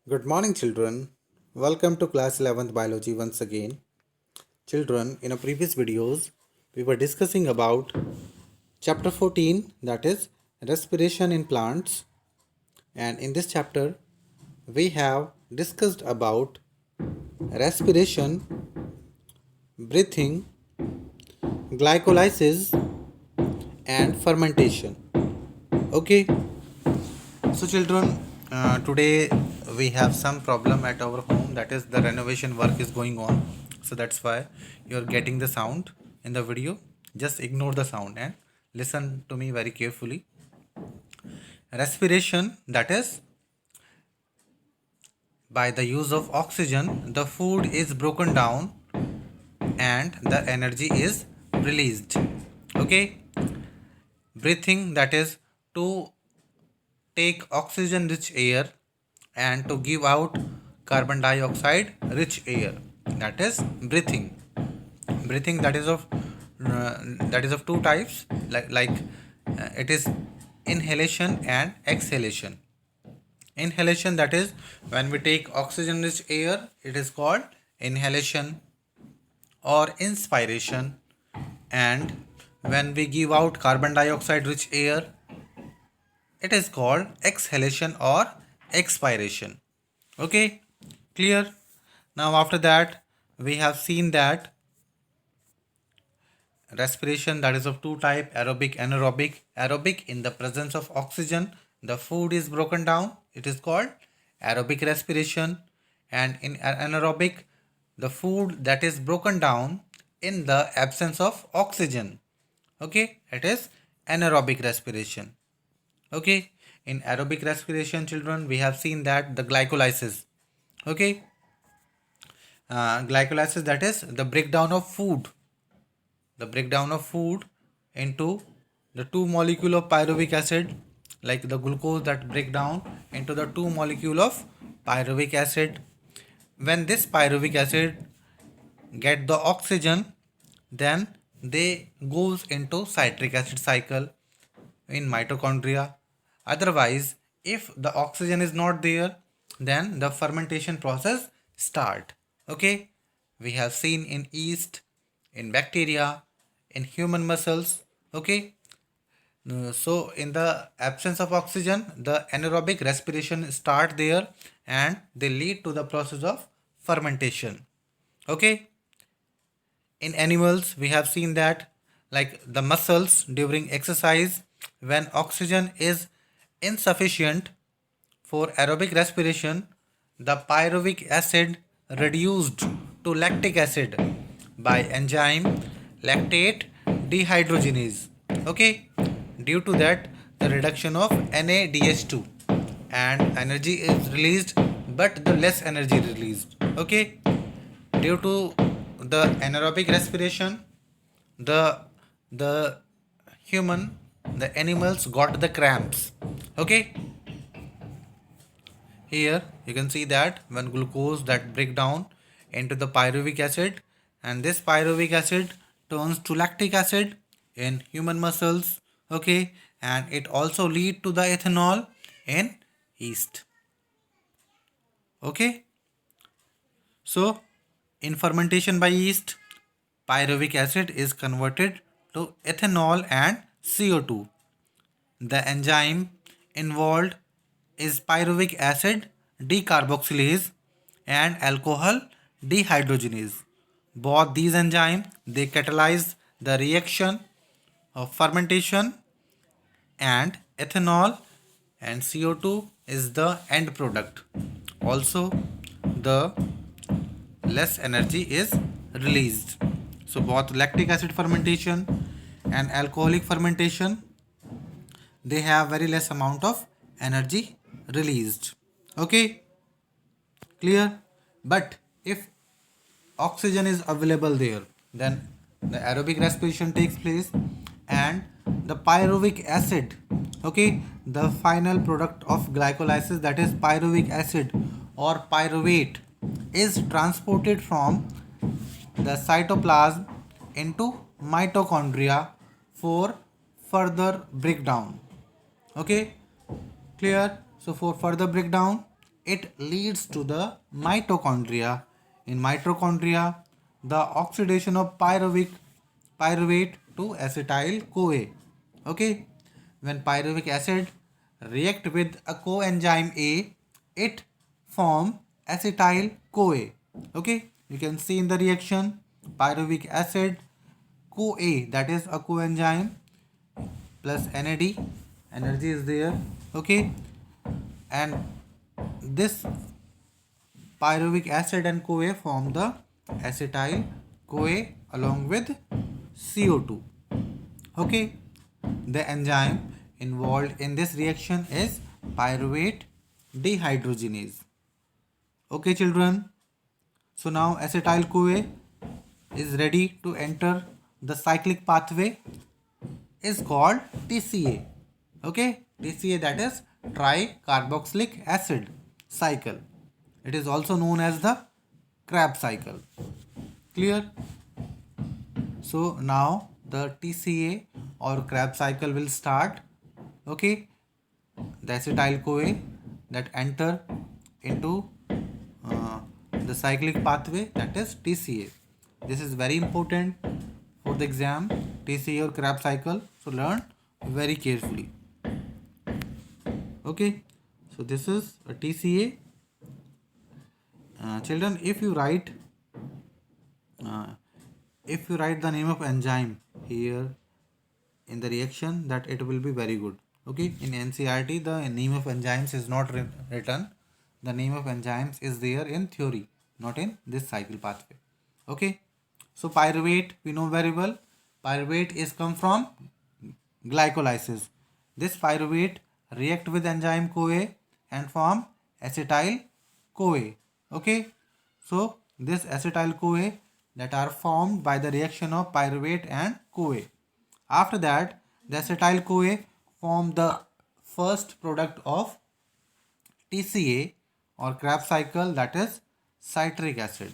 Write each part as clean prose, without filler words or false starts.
Good morning, children. Welcome to class 11th biology once again. Children, in our previous videos, we were discussing about chapter 14, that is respiration in plants. And in this chapter, we have discussed about respiration, breathing, glycolysis, and fermentation. Okay, so children, today we have some problem at our home, that is the renovation work is going on. So that's why you're getting the sound in the video. Just ignore the sound and listen to me very carefully. Respiration, that is by the use of oxygen, the food is broken down and the energy is released. Okay, breathing, that is to take oxygen rich air and to give out carbon dioxide rich air, that is breathing. Breathing, uh, that is of two types, it is inhalation and exhalation. Inhalation, that is when we take oxygen rich air, it is called inhalation or inspiration, and when we give out carbon dioxide rich air, it is called exhalation or expiration. Okay, clear? Now after that, we have seen that respiration, that is of two type, aerobic, anaerobic. Aerobic, in the presence of oxygen, the food is broken down, it is called aerobic respiration. And in anaerobic, the food that is broken down in the absence of oxygen, okay, it is anaerobic respiration. Okay, in aerobic respiration, children, we have seen that the glycolysis. Okay, glycolysis, that is the breakdown of food, the breakdown of food into the two molecule of pyruvic acid, like the glucose that break down into the two molecule of pyruvic acid. When this pyruvic acid get the oxygen, then they goes into citric acid cycle in mitochondria. Otherwise, if the oxygen is not there, then the fermentation process start. Okay, we have seen in yeast, in bacteria, in human muscles. Okay, so in the absence of oxygen, the anaerobic respiration start there and they lead to the process of fermentation. Okay, in animals, we have seen that, like the muscles during exercise, when oxygen is insufficient for aerobic respiration, the pyruvic acid reduced to lactic acid by enzyme lactate dehydrogenase. Okay, due to that, the reduction of NADH2 and energy is released, but the less energy released. Okay, due to the anaerobic respiration, the the human, the animals got the cramps. Okay, here you can see that when glucose that break down into the pyruvic acid, and this pyruvic acid turns to lactic acid in human muscles. Okay, and it also lead to the ethanol in yeast. Okay, so in fermentation by yeast, pyruvic acid is converted to ethanol and CO2. The enzyme involved is pyruvic acid decarboxylase and alcohol dehydrogenase. Both these enzymes, they catalyze the reaction of fermentation, and ethanol and CO2 is the end product. Also, the less energy is released. So both lactic acid fermentation and alcoholic fermentation, they have very less amount of energy released. Okay, clear? But if oxygen is available there, then the aerobic respiration takes place and the pyruvic acid, okay, the final product of glycolysis, that is pyruvic acid or pyruvate, is transported from the cytoplasm into mitochondria for further breakdown. Okay, clear? So for further breakdown, it leads to the mitochondria. In mitochondria, the oxidation of pyruvate to acetyl CoA. Okay, when pyruvic acid react with a coenzyme A, it form acetyl CoA. Okay, you can see in the reaction pyruvic acid CoA, that is a coenzyme, plus NAD, energy is there. Okay, and this pyruvic acid and CoA form the acetyl CoA along with CO2. Okay, the enzyme involved in this reaction is pyruvate dehydrogenase. Okay, children, so now acetyl CoA is ready to enter the cyclic pathway, is called TCA. Okay, TCA, that is tricarboxylic acid cycle. It is also known as the Krebs cycle. Clear? So now the TCA or Krebs cycle will start. Okay, the acetyl CoA that enter into the cyclic pathway, that is TCA. This is very important for the exam, TCA or Krebs cycle. So learn very carefully. Okay, so this is a TCA. Children, uh, if you write the name of enzyme here in the reaction, that it will be very good. Okay, in NCERT the name of enzymes is not written. The name of enzymes is there in theory, not in this cycle pathway. Okay, so pyruvate we know very well. Pyruvate is come from glycolysis. This pyruvate react with enzyme CoA and form acetyl CoA. Okay, so this acetyl CoA that are formed by the reaction of pyruvate and CoA. After that, the acetyl CoA form the first product of TCA or Krebs cycle, that is citric acid.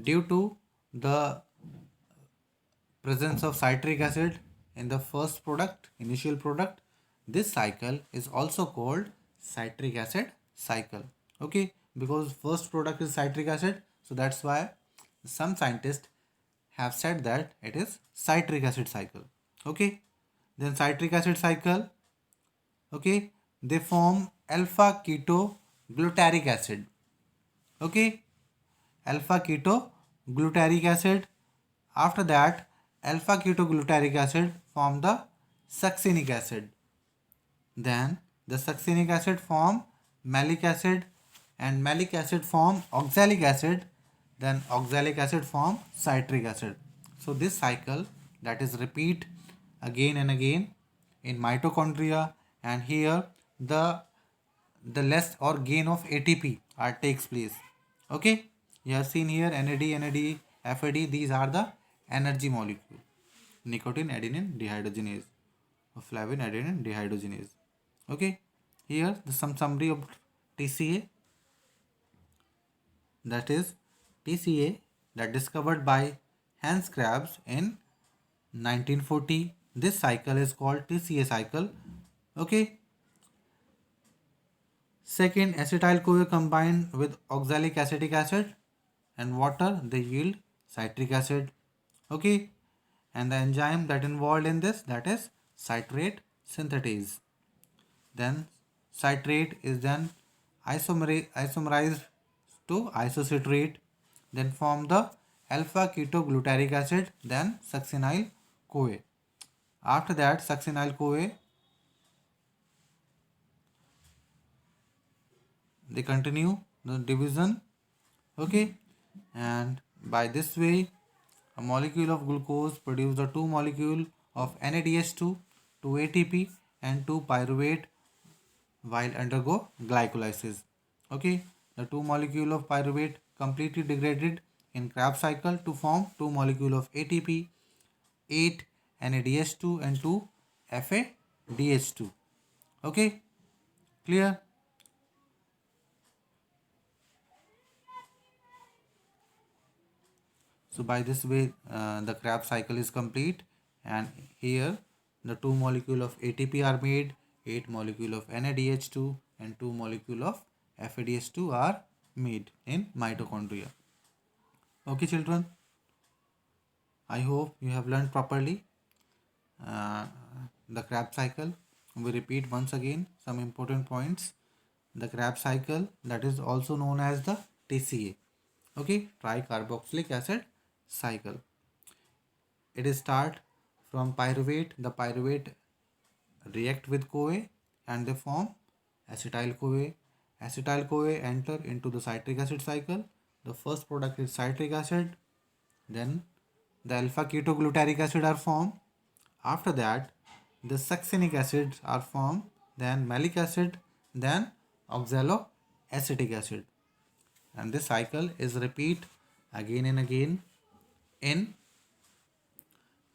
Due to the presence of citric acid in the first product, initial product, this cycle is also called citric acid cycle. Okay, because first product is citric acid, so that's why some scientists have said that it is citric acid cycle. Okay, then citric acid cycle, okay, they form alpha keto glutaric acid. Okay, alpha keto glutaric acid. After that, alpha ketoglutarate acid form the succinic acid. Then the succinic acid form malic acid, and malic acid form oxalic acid. Then oxalic acid form citric acid. So this cycle that is repeat again and again in mitochondria, and here the less or gain of ATP are takes place. Okay, you have seen here NAD, FAD, these are the energy molecule. Nicotine adenine dehydrogenase or flavin adenine dehydrogenase. Okay, here the some summary of TCA, that is TCA that discovered by Hans Krebs in 1940. This cycle is called TCA cycle. Okay, second, acetyl CoA combined with oxalic acetic acid and water, they yield citric acid. Okay, and the enzyme that involved in this, that is citrate synthetase. Then citrate is then isomerized to isocitrate, then form the alpha ketoglutaric acid, then succinyl CoA. After that, succinyl CoA, they continue the division. Okay, and by this way a molecule of glucose produce the two molecule of NADH2, 2 ATP and 2 pyruvate while undergo glycolysis. Okay, the two molecule of pyruvate completely degraded in Krebs cycle to form two molecule of ATP, 8 NADH2 and 2 FADH2. Okay, clear? So by this way the Krebs cycle is complete, and here the two molecule of ATP are made, 8 molecule of NADH2 and 2 molecule of FADH2 are made in mitochondria. Okay, children. I hope you have learned properly uh, the Krebs cycle. We repeat once again some important points. The Krebs cycle, that is also known as the TCA. Okay, tricarboxylic acid cycle. It is start from pyruvate. The pyruvate react with CoA and they form acetyl CoA. Acetyl CoA enter into the citric acid cycle. The first product is citric acid. Then the alpha ketoglutaric acid are formed. After that, the succinic acids are formed. Then malic acid. Then oxaloacetic acid. And this cycle is repeat again and again in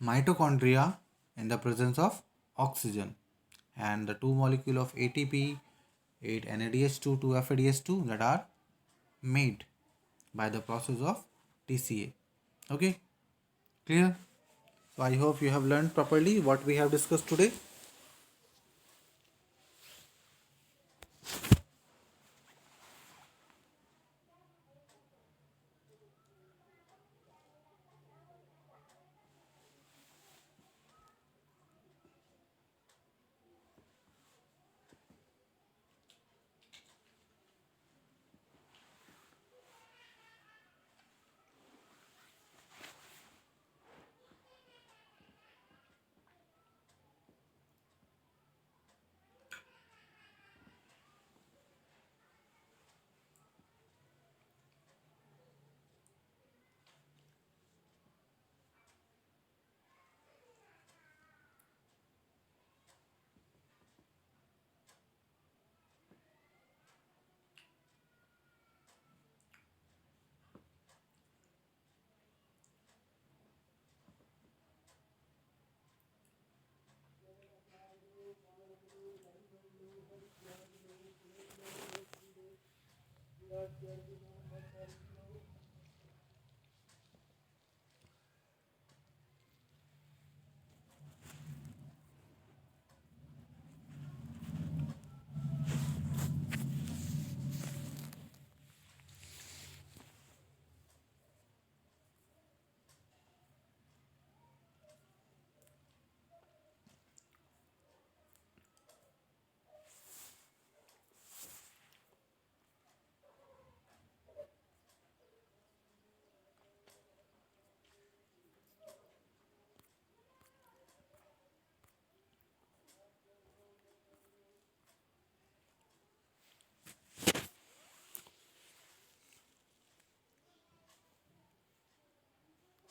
mitochondria in the presence of oxygen, and the two molecule of ATP 8 NADH2 to FADH2 that are made by the process of TCA. Okay, clear? So I hope you have learned properly what we have discussed today.